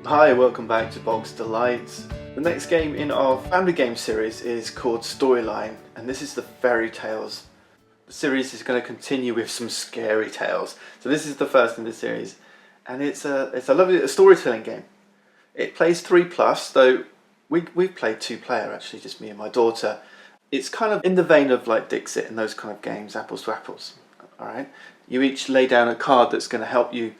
Hi, welcome back to Bog's Delights. The next game in our family game series is called StoryLine, and this is the fairy tales. The series is going to continue with some scary tales. So this is the first in the series, and it's a lovely storytelling game. It plays 3+, though we've played 2-player actually, just me and my daughter. It's kind of in the vein of like Dixit and those kind of games, apples to apples. All right, you each lay down a card that's going to help you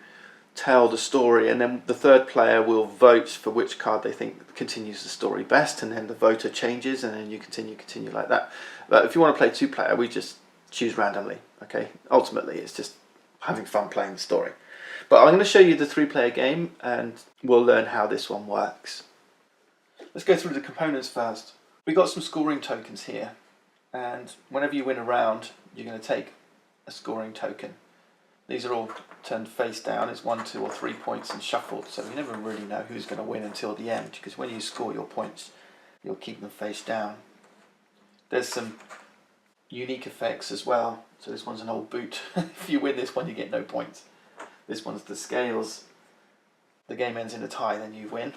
tell the story, and then the third player will vote for which card they think continues the story best, and then the voter changes, and then you continue like that. But if you want to play 2-player, we just choose randomly. Okay, ultimately it's just having fun playing the story. But I'm going to show you the 3-player game, and we'll learn how this one works. Let's go through the components first. We've got some scoring tokens here, and whenever you win a round, you're going to take a scoring token. These are all turned face down. It's 1, 2 or 3 points and shuffled, so you never really know who's going to win until the end, because when you score your points, you'll keep them face down. There's some unique effects as well. So this one's an old boot. If you win this one, you get no points. This one's the scales. The game ends in a tie, then you win.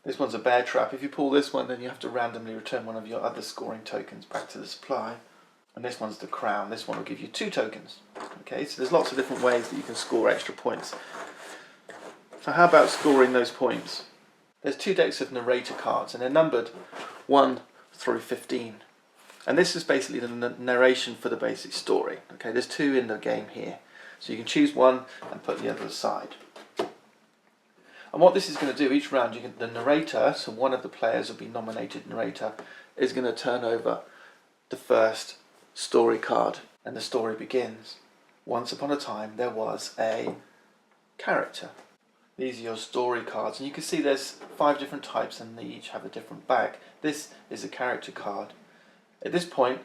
This one's a bear trap. If you pull this one, then you have to randomly return one of your other scoring tokens back to the supply. And this one's the crown. This one will give you 2 tokens. Okay, so there's lots of different ways that you can score extra points. So how about scoring those points? There's 2 decks of narrator cards, and they're numbered 1 through 15. And this is basically the narration for the basic story. Okay, there's 2 in the game here. So you can choose one and put the other aside. And what this is going to do, each round, the narrator, so one of the players will be nominated narrator, is going to turn over the first story card, and the story begins. Once upon a time there was a character. These are your story cards, and you can see there's 5 different types and they each have a different back. This is a character card. At this point,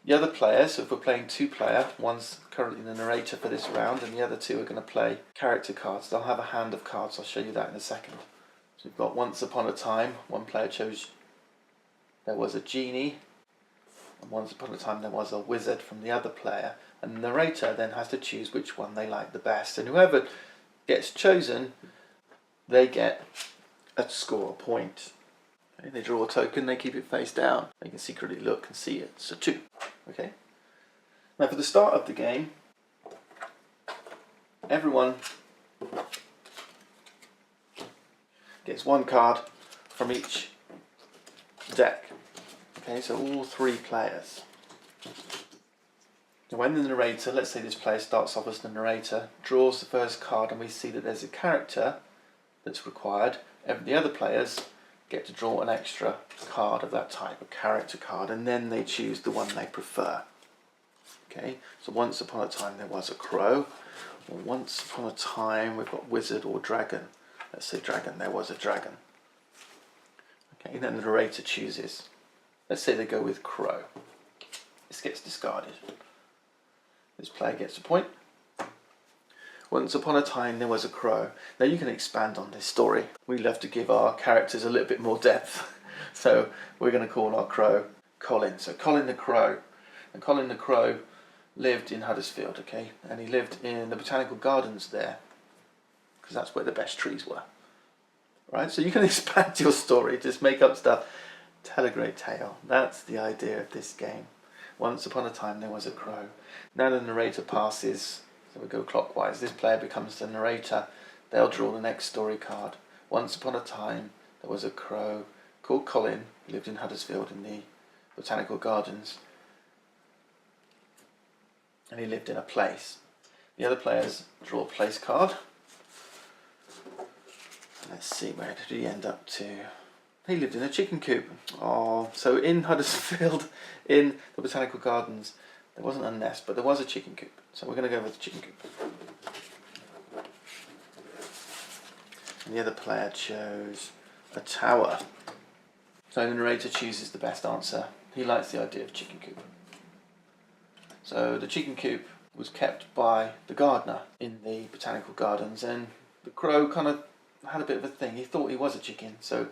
the other players, so if we're playing 2-player, one's currently the narrator for this round and the other 2 are going to play character cards. They'll have a hand of cards. I'll show you that in a second. So we've got once upon a time. One player chose there was a genie. And once upon a time there was a wizard from the other player, and the narrator then has to choose which one they like the best, and whoever gets chosen, they get a score point. Okay, they draw a token, they keep it face down, they can secretly look and see it, so 2. Okay. Now for the start of the game, everyone gets 1 card from each deck. Okay, so all 3 players. Now when the narrator, let's say this player starts off as the narrator, draws the first card, and we see that there's a character that's required, the other players get to draw an extra card of that type, a character card, and then they choose the one they prefer. Okay, so once upon a time there was a crow, or once upon a time we've got wizard or dragon. Let's say dragon, there was a dragon. Okay, then the narrator chooses. Let's say they go with crow. This gets discarded. This player gets a point. Once upon a time there was a crow. Now you can expand on this story. We love to give our characters a little bit more depth. So we're going to call our crow Colin. So Colin the crow. And Colin the crow lived in Huddersfield, okay? And he lived in the botanical gardens there, because that's where the best trees were. Right? So you can expand your story, just make up stuff. Tell a great tale. That's the idea of this game. Once upon a time there was a crow. Now the narrator passes, so we go clockwise. This player becomes the narrator. They'll draw the next story card. Once upon a time there was a crow called Colin. He lived in Huddersfield in the botanical gardens. And he lived in a place. The other players draw a place card. Let's see, where did he end up to? He lived in a chicken coop. Oh, so in Huddersfield, in the botanical gardens, there wasn't a nest, but there was a chicken coop. So we're going to go with the chicken coop. And the other player chose a tower. So the narrator chooses the best answer. He likes the idea of chicken coop. So the chicken coop was kept by the gardener in the botanical gardens, and the crow kind of had a bit of a thing. He thought he was a chicken, so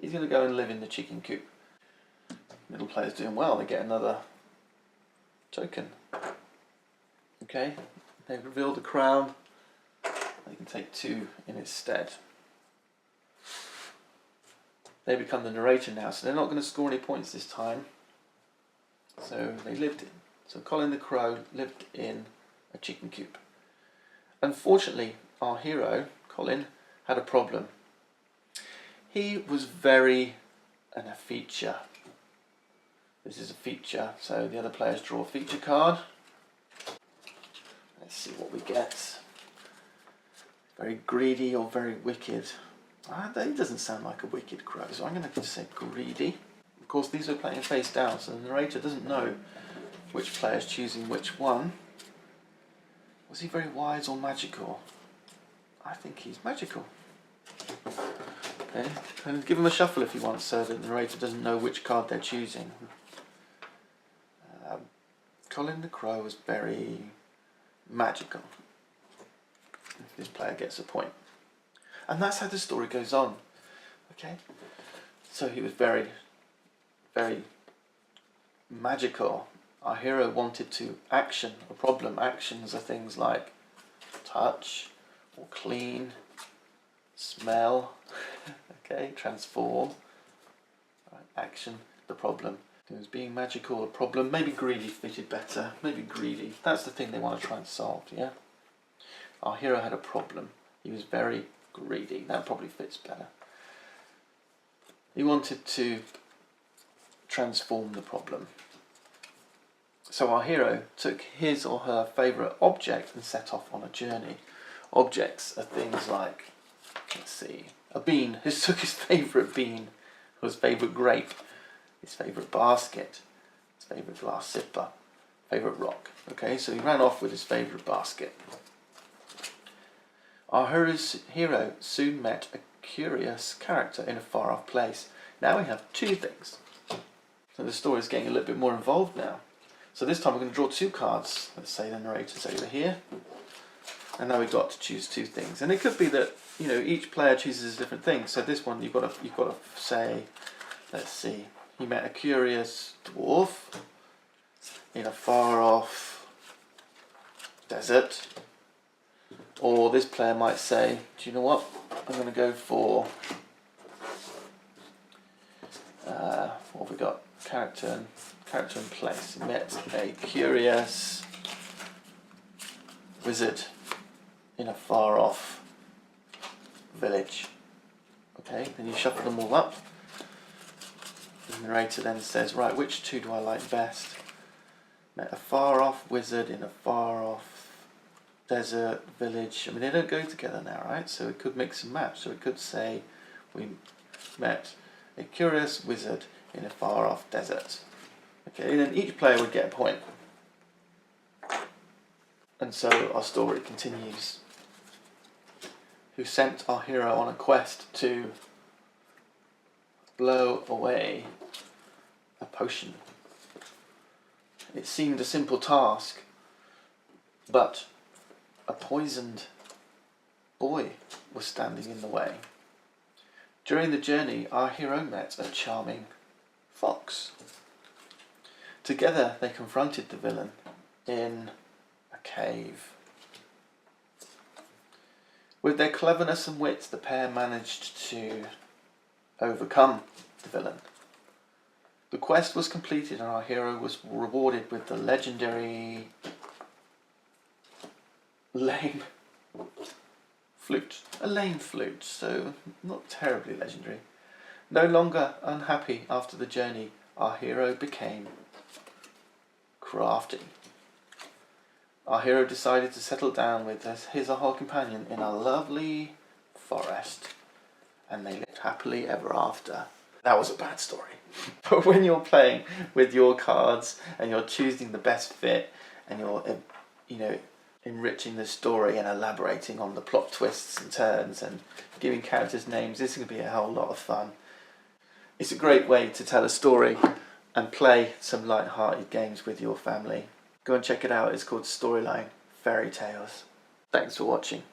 he's going to go and live in the chicken coop. Middle player's doing well. They get another token. Okay, they reveal the crown. They can take 2 in its stead. they become the narrator now, so they're not going to score any points this time. So Colin the Crow lived in a chicken coop. Unfortunately, our hero, Colin, had a problem. He was a feature. This is a feature, so the other players draw a feature card. Let's see what we get. Very greedy or very wicked. He doesn't sound like a wicked crow, so I'm going to say greedy. Of course, these are playing face down, so the narrator doesn't know which player is choosing which one. Was he very wise or magical? I think he's magical. Okay, and give him a shuffle if you want, so that the narrator doesn't know which card they're choosing. Colin the Crow was very magical. This player gets a point. And that's how the story goes on. Okay? So he was very, very magical. Our hero wanted to action a problem. Actions are things like touch or clean, smell, okay, transform. Right, action, the problem. It was being magical, a problem. Maybe greedy fitted better. Maybe greedy. That's the thing they want to try and solve, yeah? Our hero had a problem. He was very greedy. That probably fits better. He wanted to transform the problem. So our hero took his or her favourite object and set off on a journey. Objects are things like, let's see, a bean. He took his favourite bean, his favourite grape, his favourite basket, his favourite glass sipper, favourite rock. Okay, so he ran off with his favourite basket. Our hero soon met a curious character in a far-off place. Now we have two things. So the story is getting a little bit more involved now. So this time we're going to draw two cards. Let's say the narrator's over here. And now we've got to choose two things. And it could be that, each player chooses a different thing. So this one you've got to say, let's see, he met a curious dwarf in a far-off desert. Or this player might say, do you know what? I'm going to go for, what have we got? Character and place. He met a curious wizard in a far-off village. Okay, then you shuffle them all up. The narrator then says, right, which two do I like best? Met a far-off wizard in a far-off desert village. I mean, they don't go together now, right? So it could mix and match. So it could say we met a curious wizard in a far-off desert. Okay, then each player would get a point. And so our story continues. Who sent our hero on a quest to blow away a potion. It seemed a simple task, but a poisoned boy was standing in the way. During the journey, our hero met a charming fox. Together they confronted the villain in a cave. With their cleverness and wit, the pair managed to overcome the villain. The quest was completed and our hero was rewarded with the legendary lame flute. A lame flute, so not terribly legendary. No longer unhappy after the journey, our hero became crafty. Our hero decided to settle down with his or her companion in a lovely forest, and they lived happily ever after. That was a bad story. But when you're playing with your cards and you're choosing the best fit and you're, enriching the story and elaborating on the plot twists and turns and giving characters names, this is going to be a whole lot of fun. It's a great way to tell a story and play some light-hearted games with your family. Go and check it out. It's called StoryLine Fairy Tales. Thanks for watching.